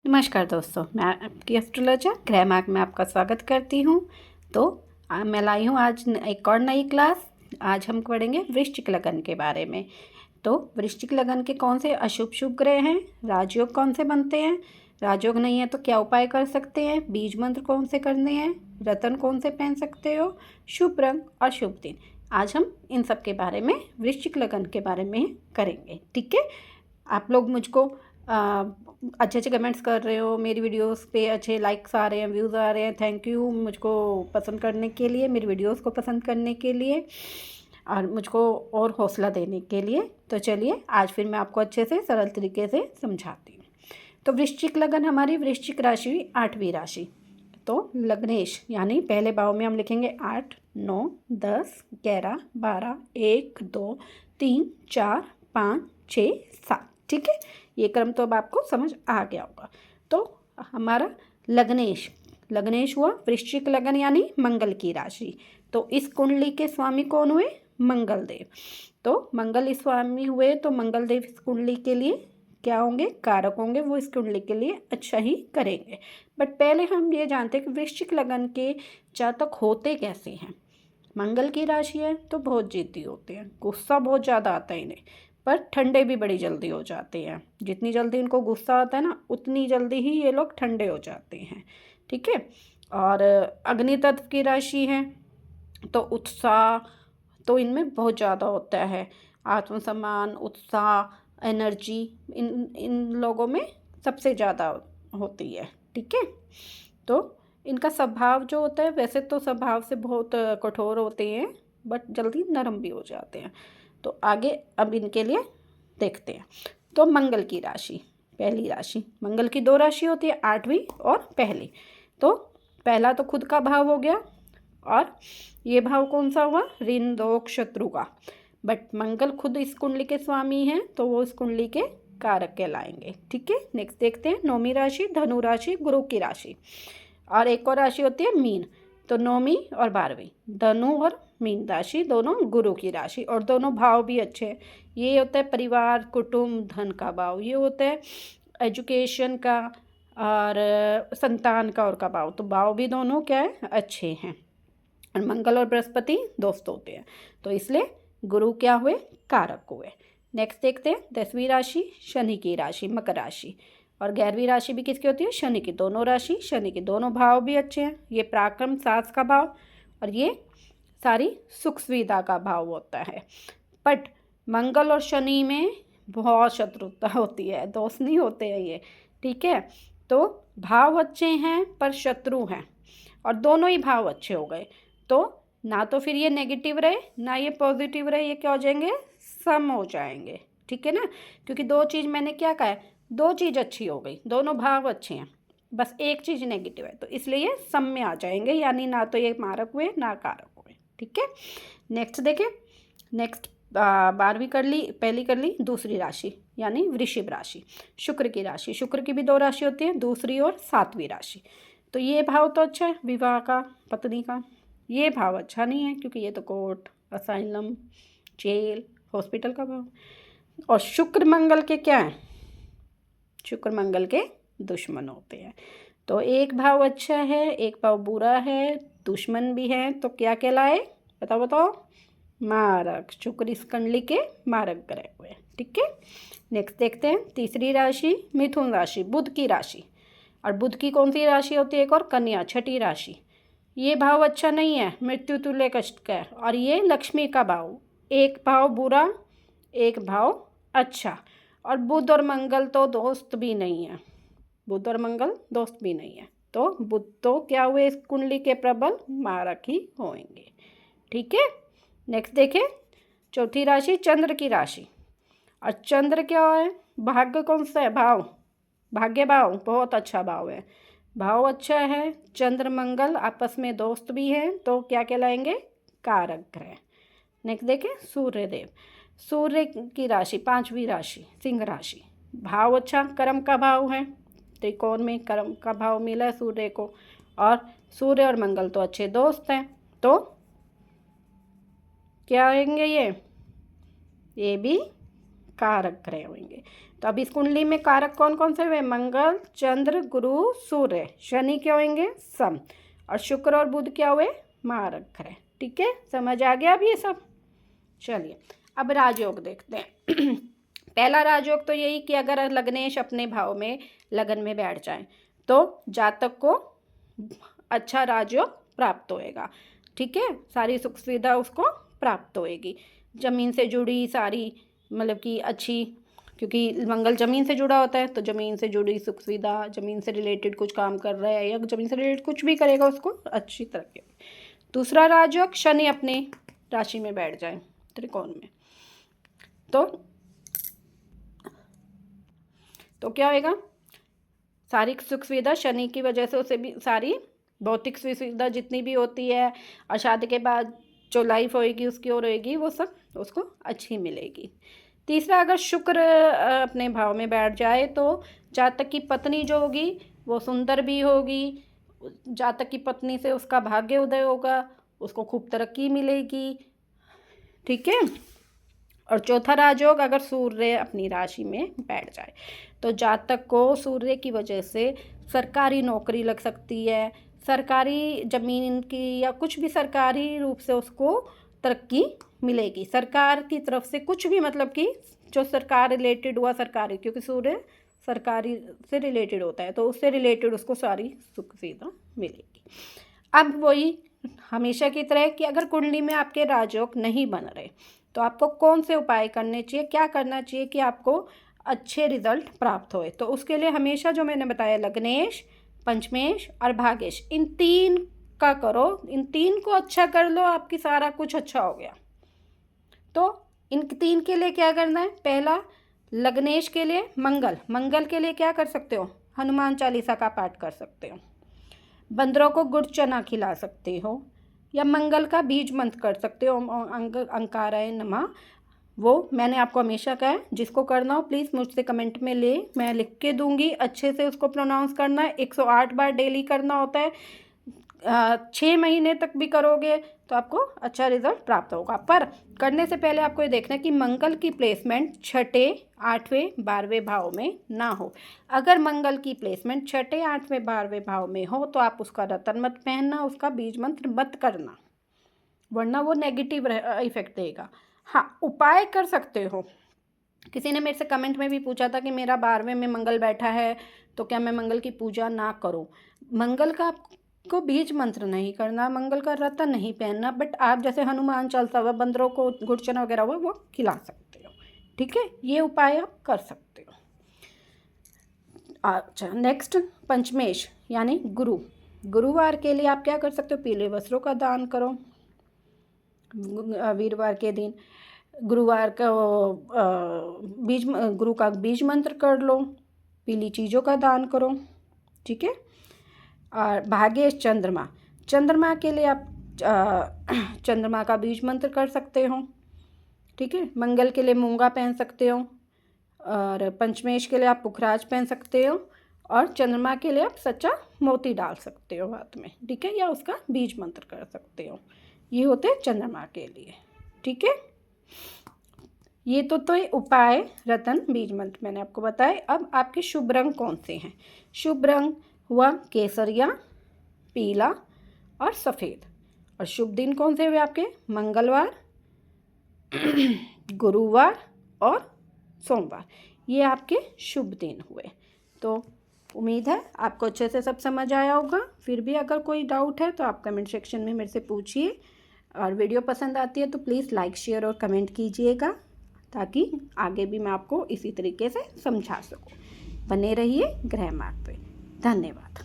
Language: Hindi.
नमस्कार दोस्तों, मैं आपकी एस्ट्रोलॉजर ग्रह मार्क में आपका स्वागत करती हूँ। तो मैं लाई हूँ आज एक और नई क्लास। आज हम पढ़ेंगे वृश्चिक लगन के बारे में। तो वृश्चिक लगन के कौन से अशुभ शुभ ग्रह हैं, राजयोग कौन से बनते हैं, राजयोग नहीं है तो क्या उपाय कर सकते हैं, बीज मंत्र कौन से करने हैं, रत्न कौन से पहन सकते हो, शुभ रंग और शुभ दिन। आज हम इन सब के बारे में, वृश्चिक लगन के बारे में करेंगे। ठीक है। आप लोग मुझको अच्छे अच्छे कमेंट्स कर रहे हो, मेरी वीडियोस पे अच्छे लाइक्स आ रहे हैं, व्यूज़ आ रहे हैं। थैंक यू मुझको पसंद करने के लिए, मेरी वीडियोस को पसंद करने के लिए और मुझको और हौसला देने के लिए। तो चलिए आज फिर मैं आपको अच्छे से सरल तरीके से समझाती हूँ। तो वृश्चिक लगन हमारी वृश्चिक राशि 8वीं राशि। तो लग्नेश यानी पहले भाव में हम लिखेंगे 8, 9, 10, 11, 12, 1, 2, 3, 4, 5, 6, 7। ठीक है, ये क्रम तो अब आपको समझ आ गया होगा। तो हमारा लग्नेश हुआ वृश्चिक लगन यानी मंगल की राशि। तो इस कुंडली के स्वामी कौन हुए? मंगल देव। तो मंगल स्वामी हुए तो मंगल देव इस कुंडली के लिए क्या होंगे? कारक होंगे। वो इस कुंडली के लिए अच्छा ही करेंगे। बट पहले हम ये जानते हैं कि वृश्चिक लगन के जातक होते कैसे हैं। मंगल की राशि है तो बहुत जिद्दी होते हैं, गुस्सा बहुत ज़्यादा आता है इन्हें, पर ठंडे भी बड़ी जल्दी हो जाते हैं। जितनी जल्दी इनको गुस्सा आता है ना, उतनी जल्दी ही ये लोग ठंडे हो जाते हैं। ठीक है। और अग्नि तत्व की राशि है तो उत्साह तो इनमें बहुत ज़्यादा होता है। आत्मसम्मान, उत्साह, एनर्जी इन इन लोगों में सबसे ज़्यादा होती है। ठीक है। तो इनका स्वभाव जो होता है, वैसे तो स्वभाव से बहुत कठोर होते हैं, बट जल्दी नरम भी हो जाते हैं। तो आगे अब इनके लिए देखते हैं। तो मंगल की राशि, पहली राशि, मंगल की 2 राशि होती है, 8वीं और पहली। तो पहला तो खुद का भाव हो गया, और ये भाव कौन सा हुआ? ऋण दोष शत्रु का। बट मंगल खुद इस कुंडली के स्वामी हैं तो वो इस कुंडली के कारक कहलाएंगे। ठीक है। नेक्स्ट देखते हैं 9वीं राशि, धनु राशि, गुरु की राशि। और एक और राशि होती है मीन। तो 9वीं और 12वीं, धनु और मीन राशि दोनों गुरु की राशि, और दोनों भाव भी अच्छे हैं। ये होता है परिवार, कुटुंब, धन का भाव। ये होता है एजुकेशन का और संतान का और का भाव। तो भाव भी दोनों क्या है? अच्छे हैं। और मंगल और बृहस्पति दोस्त होते हैं, तो इसलिए गुरु क्या हुए? कारक हुए। नेक्स्ट देखते हैं 10वीं राशि, शनि की राशि, मकर राशि। और 11वीं राशि भी किसकी होती है? शनि की। दोनों राशि, शनि के दोनों भाव भी अच्छे हैं। ये पराक्रम, साहस का भाव, और ये सारी सुख सुविधा का भाव होता है। बट मंगल और शनि में बहुत शत्रुता होती है, दोस्त नहीं होते हैं ये। ठीक है। तो भाव अच्छे हैं पर शत्रु हैं, और दोनों ही भाव अच्छे हो गए तो ना तो फिर ये नेगेटिव रहे ना ये पॉजिटिव रहे, ये क्या हो जाएंगे? सम हो जाएंगे। ठीक है ना, क्योंकि 2 चीज़ मैंने क्या कहा है? 2 चीज़ अच्छी हो गई, दोनों भाव अच्छे हैं, बस एक चीज़ नेगेटिव है, तो इसलिए ये सम में आ जाएंगे, यानी ना तो ये मारक हुए ना कारक हुए। ठीक है। नेक्स्ट देखें। नेक्स्ट 12वीं कर ली, पहली कर ली, दूसरी राशि यानी वृषभ राशि, शुक्र की राशि। शुक्र की भी 2 राशि होती है, दूसरी और 7वीं राशि। तो ये भाव तो अच्छा है, विवाह का, पत्नी का। ये भाव अच्छा नहीं है, क्योंकि ये तो कोर्ट, असाइलम, जेल, हॉस्पिटल का भाव। और शुक्र मंगल के क्या है? शुक्र मंगल के दुश्मन होते हैं। तो एक भाव अच्छा है, एक भाव बुरा है, दुश्मन भी है, तो क्या कहलाए? बताओ बताओ। मारक। शुक्र इस कुंडली के मारक ग्रह हुए। ठीक है। नेक्स्ट देखते हैं 3री राशि, मिथुन राशि, बुध की राशि। और बुध की कौन सी राशि होती है? एक और कन्या, 6ठी राशि। ये भाव अच्छा नहीं है, मृत्यु तुल्य कष्ट का है, और ये लक्ष्मी का भाव। एक भाव बुरा, एक भाव अच्छा। और बुध और मंगल तो दोस्त भी नहीं है, बुध और मंगल दोस्त भी नहीं है, तो बुध तो क्या हुए? इस कुंडली के प्रबल मारक ही होंगे। ठीक है। नेक्स्ट देखें 4थी राशि, चंद्र की राशि। और चंद्र क्या है? भाग्य कौन सा है? भाव, भाग्य भाव बहुत अच्छा भाव है, भाव अच्छा है। चंद्र मंगल आपस में दोस्त भी हैं, तो क्या कहलाएंगे? कारक ग्रह। नेक्स्ट देखें सूर्य देव। सूर्य की राशि 5वीं राशि, सिंह राशि। भाव अच्छा, कर्म का भाव है, त्रिकोण में कर्म का भाव मिला है सूर्य को। और सूर्य और मंगल तो अच्छे दोस्त हैं, तो क्या होंगे? ये भी कारक ग्रह होंगे। तो तो अब इस कुंडली में कारक कौन कौन से हुए? मंगल, चंद्र, गुरु, सूर्य। शनि क्या होंगे? सम। और शुक्र और बुध क्या हुए? मारक ग्रह। ठीक है, समझ आ गया अब ये सब? चलिए अब राजयोग देखते हैं। पहला राजयोग तो यही कि अगर लग्नेश अपने भाव में लगन में बैठ जाए तो जातक को अच्छा राजयोग प्राप्त होएगा। ठीक है, सारी सुख सुविधा उसको प्राप्त होएगी। जमीन से जुड़ी सारी मतलब कि अच्छी, क्योंकि मंगल जमीन से जुड़ा होता है तो जमीन से जुड़ी सुख सुविधा, जमीन से रिलेटेड कुछ काम कर रहा है या जमीन से रिलेटेड कुछ भी करेगा उसको अच्छी तरक्की। दूसरा राजयोग शनि अपने राशि में बैठ जाए त्रिकोण में तो क्या होएगा? सारी सुख सुविधा शनि की वजह से उसे भी सारी भौतिक सुविधा जितनी भी होती है और शादी के बाद जो लाइफ होएगी उसकी और होएगी वो सब उसको अच्छी मिलेगी। तीसरा, अगर शुक्र अपने भाव में बैठ जाए तो जातक की पत्नी जो होगी वो सुंदर भी होगी, जातक की पत्नी से उसका भाग्य उदय होगा, उसको खूब तरक्की मिलेगी। ठीक है। और चौथा राजयोग, अगर सूर्य अपनी राशि में बैठ जाए तो जातक को सूर्य की वजह से सरकारी नौकरी लग सकती है, सरकारी ज़मीन की या कुछ भी सरकारी रूप से उसको तरक्की मिलेगी। सरकार की तरफ से कुछ भी, मतलब कि जो सरकार रिलेटेड हुआ सरकारी, क्योंकि सूर्य सरकारी से रिलेटेड होता है तो उससे रिलेटेड उसको सारी सुख सुविधा मिलेगी। अब वही हमेशा की तरह कि अगर कुंडली में आपके राजयोग नहीं बन रहे तो आपको कौन से उपाय करने चाहिए, क्या करना चाहिए कि आपको अच्छे रिजल्ट प्राप्त होए। तो उसके लिए हमेशा जो मैंने बताया लग्नेश, पंचमेश और भागेश, इन तीन का करो, इन तीन को अच्छा कर लो, आपकी सारा कुछ अच्छा हो गया। तो इन तीन के लिए क्या करना है? पहला, लग्नेश के लिए मंगल के लिए क्या कर सकते हो? हनुमान चालीसा का पाठ कर सकते हो, बंदरों को गुड़ चना खिला सकते हो, या मंगल का बीज मंत्र कर सकते हो, अंकाराय नमः। वो मैंने आपको हमेशा कहा है, जिसको करना हो प्लीज़ मुझसे कमेंट में मैं लिख के दूंगी, अच्छे से उसको प्रोनाउंस करना है। 108 बार डेली करना होता है, 6 महीने तक भी करोगे तो आपको अच्छा रिजल्ट प्राप्त होगा। पर करने से पहले आपको ये देखना है कि मंगल की प्लेसमेंट 6ठे, 8वें, 12वें भाव में ना हो। अगर मंगल की प्लेसमेंट 6ठे, 8वें, 12वें भाव में हो तो आप उसका रतन मत पहनना, उसका बीज मंत्र मत करना, वरना वो नेगेटिव इफेक्ट देगा। हाँ, उपाय कर सकते हो। किसी ने मेरे से कमेंट में भी पूछा था कि मेरा 12वें में मंगल बैठा है तो क्या मैं मंगल की पूजा ना करूं? मंगल का को बीज मंत्र नहीं करना, मंगल का रतन नहीं पहनना, बट आप जैसे हनुमान चालीसा हुआ, बंदरों को गुड़ चना वगैरह हुआ वो खिला सकते हो। ठीक है, ये उपाय आप कर सकते हो। अच्छा, नेक्स्ट पंचमेश यानी गुरुवार के लिए आप क्या कर सकते हो? पीले वस्त्रों का दान करो। वीरवार के दिन गुरुवार का गुरु का बीज मंत्र कर लो, पीली चीज़ों का दान करो। ठीक है। और भागेश चंद्रमा के लिए आप चंद्रमा का बीज मंत्र कर सकते हो। ठीक है। मंगल के लिए मूंगा पहन सकते हो, और पंचमेश के लिए आप पुखराज पहन सकते हो, और चंद्रमा के लिए आप सच्चा मोती डाल सकते हो हाथ में। ठीक है, या उसका बीज मंत्र कर सकते हो। ये होते हैं चंद्रमा के लिए। ठीक है, ये तो उपाय रतन बीज मंत्र मैंने आपको बताए। अब आपके शुभ रंग कौन से हैं? शुभ रंग हुआ केसरिया, पीला और सफ़ेद। और शुभ दिन कौन से हुए आपके? मंगलवार, गुरुवार और सोमवार। ये आपके शुभ दिन हुए। तो उम्मीद है आपको अच्छे से सब समझ आया होगा। फिर भी अगर कोई डाउट है तो आप कमेंट सेक्शन में मेरे से पूछिए, और वीडियो पसंद आती है तो प्लीज़ लाइक, शेयर और कमेंट कीजिएगा, ताकि आगे भी मैं आपको इसी तरीके से समझा सकूं। बने रहिए ग्रह मार्ग पे। धन्यवाद।